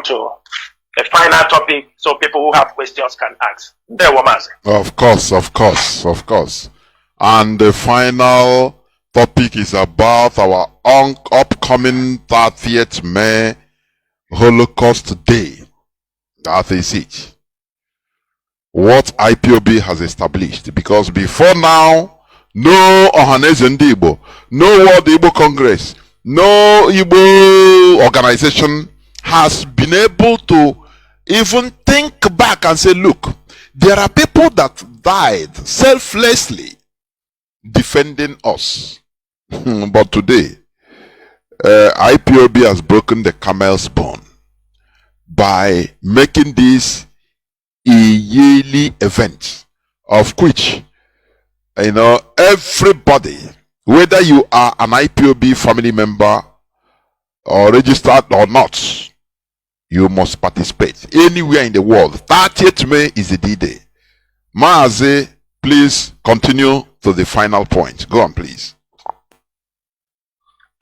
to the final topic so people who have questions can ask. There, Mazi. Of course. And the final topic is about our upcoming 30th May Holocaust Day. That is it. What IPOB has established. Because before now, no Ohaneze Igbo, no World Igbo Congress, no Igbo organization has been able to even think back and say, look, there are people that died selflessly defending us. But today, IPOB has broken the camel's bone by making this a yearly event, of which, everybody, whether you are an IPOB family member or registered or not, you must participate anywhere in the world. 30th May is the D-Day. Mazi, please continue to the final point. Go on, please.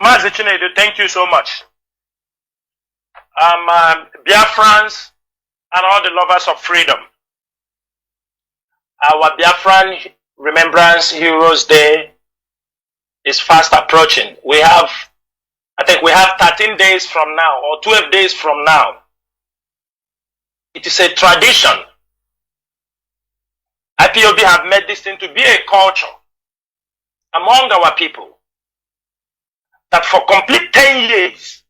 Mazi Chinasa, thank you so much. Biafrans and all the lovers of freedom. Our Biafran Remembrance Heroes Day is fast approaching. I think we have 13 days from now or 12 days from now. It is a tradition. IPOB have made this thing to be a culture among our people that for complete 10 years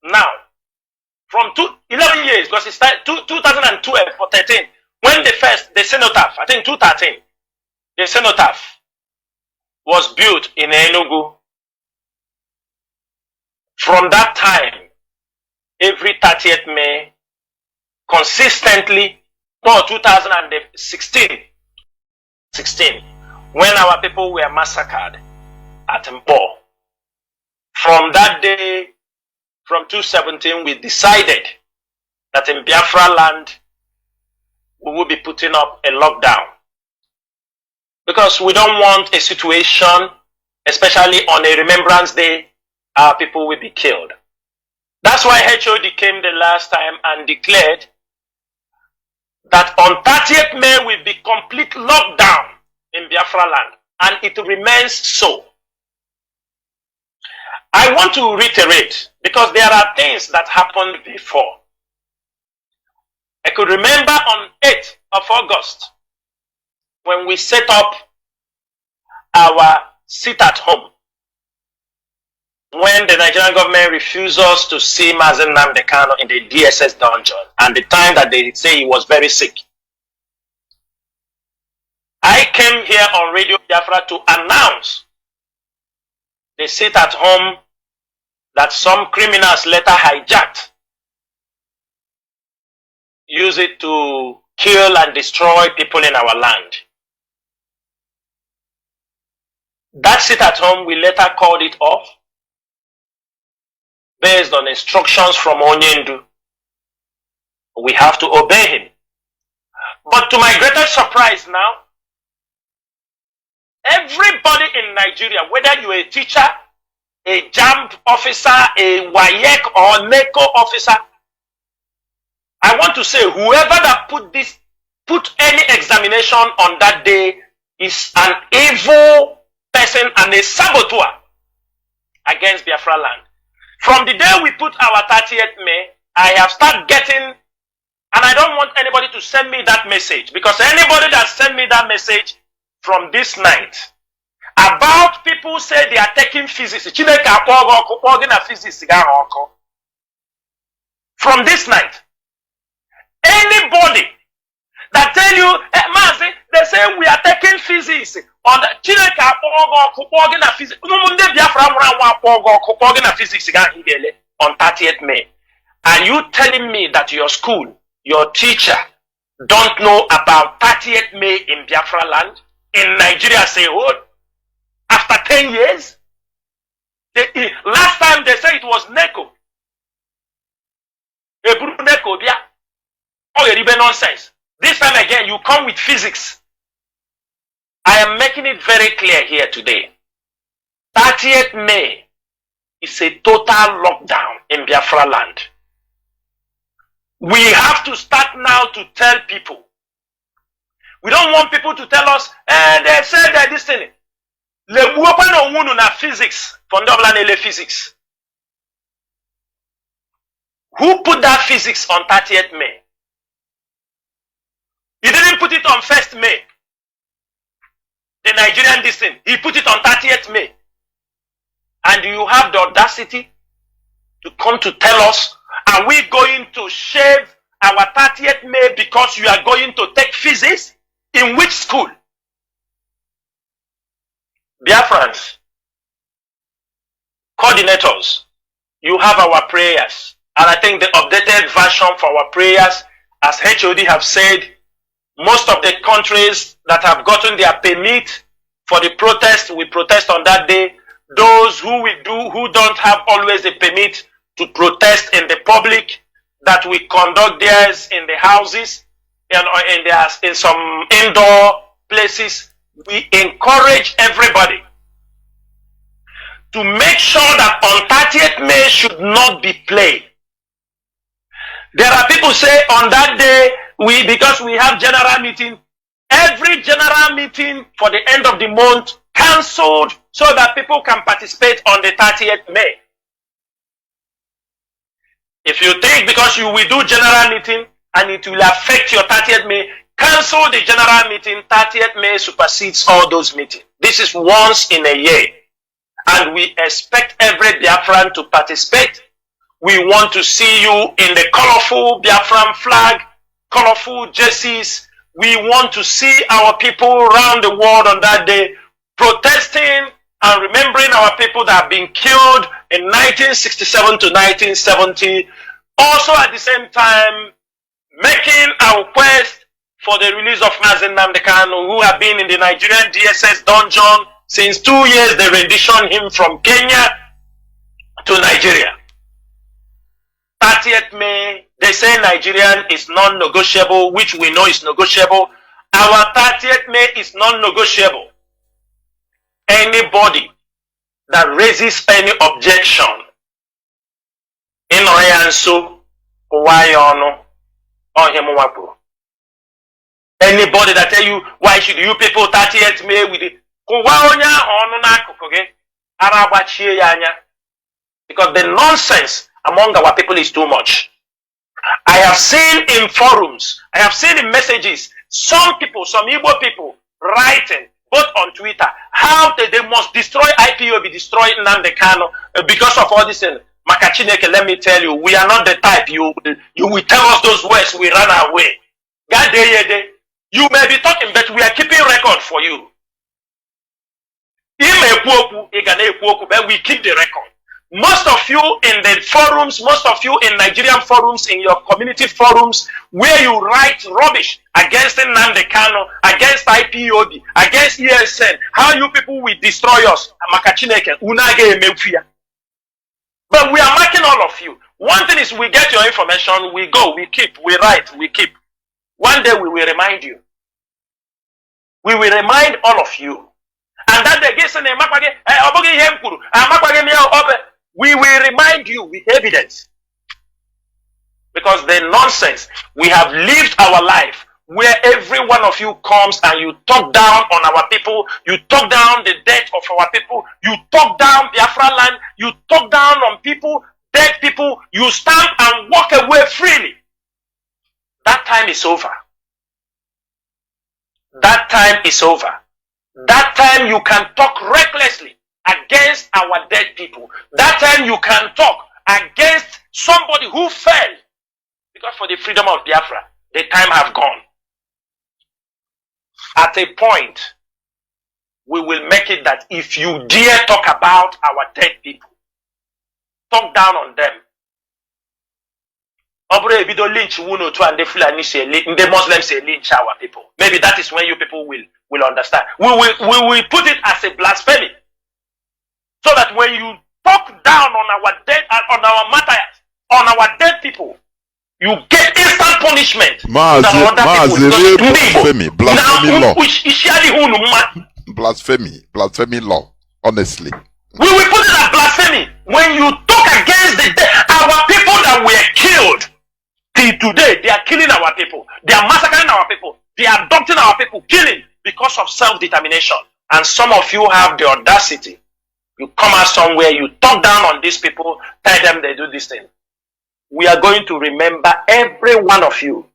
now, from 11 years, because it started 2012 for 13, when the cenotaph, I think 2013, the cenotaph was built in Enugu. From that time, every 30th May, consistently, for 2016, when our people were massacred at Mpo. From that day, from 2017, we decided that in Biafra land, we will be putting up a lockdown. Because we don't want a situation, especially on a Remembrance Day, our people will be killed. That's why HOD came the last time and declared that on 30th May will be complete lockdown in Biafra land. And it remains so. I want to reiterate, because there are things that happened before. I could remember on 8th of August, when we set up our sit at home, when the Nigerian government refused us to see Mazi Nnamdi in the DSS dungeon, and the time that they say he was very sick. I came here on Radio Biafra to announce the sit at home that some criminals later hijacked, use it to kill and destroy people in our land. That sit at home, we later called it off based on instructions from Onyendu. We have to obey him. But to my greatest surprise now, everybody in Nigeria, whether you're a teacher, a JAMB officer, a WAEC or NECO officer, I want to say whoever that put any examination on that day is an evil person and a saboteur against Biafra land. From the day we put our 30th May, I have started getting, and I don't want anybody to send me that message, because anybody that sent me that message from this night about people say they are taking physics, from this night, anybody that tell you, hey, Mazi, they say we are taking physics on the on 30th May. Are you telling me that your school, your teacher, don't know about 30th May in Biafra land, in Nigeria say, oh, after 10 years? Last time they said it was NECO. Oh, you nonsense. This time again, you come with physics. I am making it very clear here today. 30th May is a total lockdown in Biafra land. We have to start now to tell people. We don't want people to tell us, they said that this thing. Le no wunu na physics, fundamental physics. Who put that physics on 30th May? He didn't put it on 1st May. The Nigerian this thing. He put it on 30th May. And you have the audacity to come to tell us, are we going to shave our 30th May because you are going to take physics? In which school? Biafrans, coordinators, you have our prayers. And I think the updated version for our prayers, as HOD have said, most of the countries that have gotten their permit for the protest, we protest on that day. Those who don't have always a permit to protest in the public, that we conduct theirs in the houses and in some indoor places. We encourage everybody to make sure that on 30th May should not be played. There are people say on that day, because we have general meeting, every general meeting for the end of the month cancelled so that people can participate on the 30th May. If you think because you will do general meeting and it will affect your 30th May, cancel the general meeting. 30th May supersedes all those meetings. This is once in a year. And we expect every Biafran to participate. We want to see you in the colorful Biafran flag, colorful jerseys. We want to see our people around the world on that day protesting and remembering our people that have been killed in 1967 to 1970. Also at the same time, making our quest for the release of Mazi Kanu, who have been in the Nigerian DSS dungeon since 2 years. They renditioned him from Kenya to Nigeria. 30th May, they say Nigerian is non-negotiable, which we know is negotiable. Our 30th May is non-negotiable. Anybody that raises any objection in Oyanso, Owayono, or Hemuwapu. Anybody that tell you, why should you people 30th May with it? Because the nonsense among our people is too much. I have seen in forums, I have seen in messages, some people, some Igbo people writing, both on Twitter, how they must destroy IPOB, destroy Nnamdi Kanu because of all this. Makachineke, let me tell you, we are not the type you will tell us those words, we run away. You may be talking, but we are keeping record for you. But we keep the record. Most of you in the forums, most of you in Nigerian forums, in your community forums, where you write rubbish against Nnamdi Kanu, against IPOB, against ESN, how you people will destroy us. But we are marking all of you. One thing is we get your information, we go, we keep, we write, we keep. One day we will remind you. We will remind all of you. And that we will remind you with evidence. Because the nonsense, we have lived our life where every one of you comes and you talk down on our people, you talk down the death of our people, you talk down Biafra land, you talk down on people, dead people, you stand and walk away freely. That time is over. That time is over. That time you can talk recklessly against our dead people. That time you can talk against somebody who fell. Because for the freedom of Biafra, the time have gone. At a point, we will make it that if you dare talk about our dead people, talk down on them. The Muslims say lynch our people. Maybe that is when you people will understand. We will put it as a blasphemy. So that when you talk down on our dead, on our martyrs, on our dead people, you get instant punishment. Blasphemy law. Blasphemy law, honestly. We will put it as blasphemy. When you talk against the dead, our people that were killed, the today, they are killing our people. They are massacring our people. They are adopting our people, killing because of self-determination. And some of you have the audacity. You come out somewhere, you talk down on these people, tell them they do this thing. We are going to remember every one of you.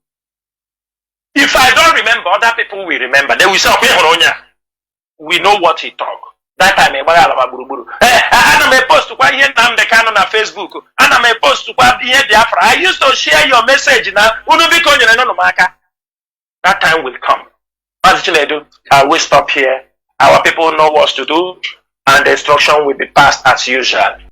If I don't remember, other people will remember. They will say, we know what he talk. That time, I may post to Nnamdi Kanu on Facebook. I may post to May Biafra. I used to share your message now. That time will come. Mazi Chinedu, I will stop here. Our people know what to do, and the instruction will be passed as usual.